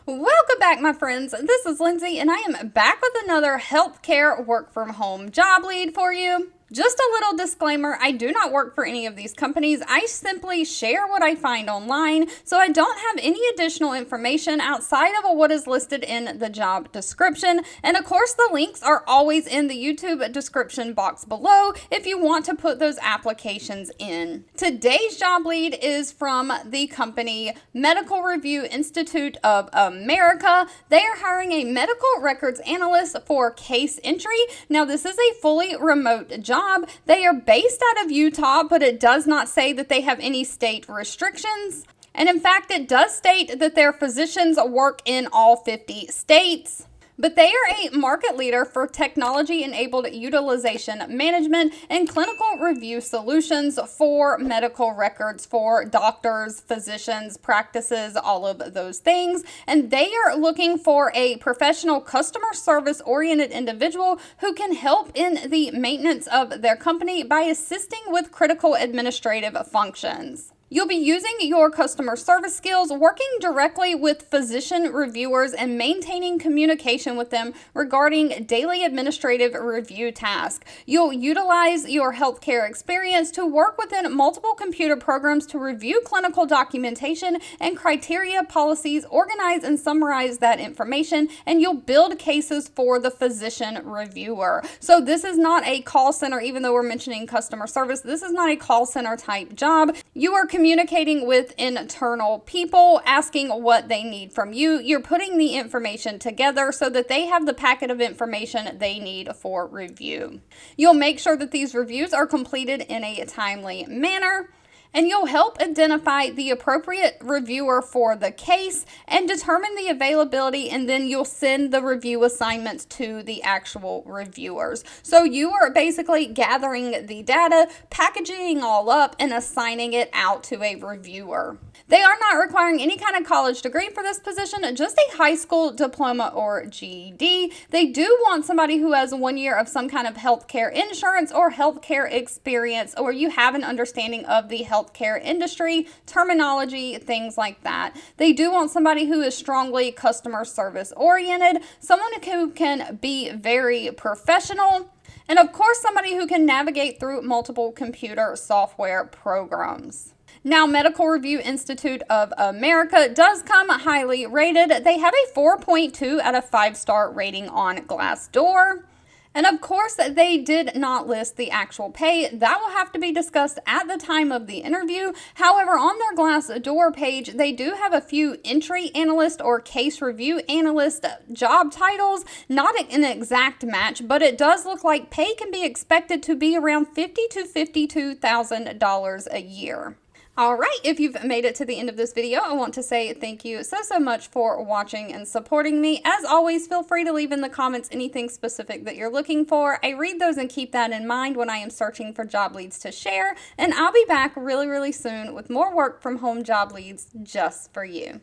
Welcome back, my friends. This is Lindsay, and I am back with another healthcare work from home job lead for you. Just a little disclaimer, I do not work for any of these companies. I simply share what I find online, so I don't have any additional information outside of what is listed in the job description. And of course, the links are always in the YouTube description box below if you want to put those applications in. Today's job lead is from the company Medical Review Institute of America. They are hiring a medical records analyst for case entry. Now, this is a fully remote job. They are based out of Utah, but it does not say that they have any state restrictions. And in fact, it does state that their physicians work in all 50 states. But they are a market leader for technology-enabled utilization management and clinical review solutions for medical records for doctors, physicians, practices, all of those things. And they are looking for a professional customer service-oriented individual who can help in the maintenance of their company by assisting with critical administrative functions. You'll be using your customer service skills, working directly with physician reviewers and maintaining communication with them regarding daily administrative review tasks. You'll utilize your healthcare experience to work within multiple computer programs to review clinical documentation and criteria policies, organize and summarize that information, and you'll build cases for the physician reviewer. So this is not a call center, even though we're mentioning customer service. This is not a call center type job. You are communicating with internal people, asking what they need from you. You're putting the information together so that they have the packet of information they need for review. You'll make sure that these reviews are completed in a timely manner. And you'll help identify the appropriate reviewer for the case and determine the availability, and then you'll send the review assignments to the actual reviewers. So you are basically gathering the data, packaging all up, and assigning it out to a reviewer. They are not requiring any kind of college degree for this position, just a high school diploma or GED. They do want somebody who has 1 year of some kind of healthcare insurance or healthcare experience, or you have an understanding of the healthcare industry, terminology, things like that. They do want somebody who is strongly customer service oriented, someone who can be very professional, and of course somebody who can navigate through multiple computer software programs. Now, Medical Review Institute of America does come highly rated. They have a 4.2 out of 5-star rating on Glassdoor. And of course, they did not list the actual pay. That will have to be discussed at the time of the interview. However, on their Glassdoor page, they do have a few entry analyst or case review analyst job titles. Not an exact match, but it does look like pay can be expected to be around $50,000 to $52,000 a year. All right, if you've made it to the end of this video, I want to say thank you so much for watching and supporting me. As always, feel free to leave in the comments anything specific that you're looking for. I read those and keep that in mind when I am searching for job leads to share. And I'll be back really soon with more work from home job leads just for you.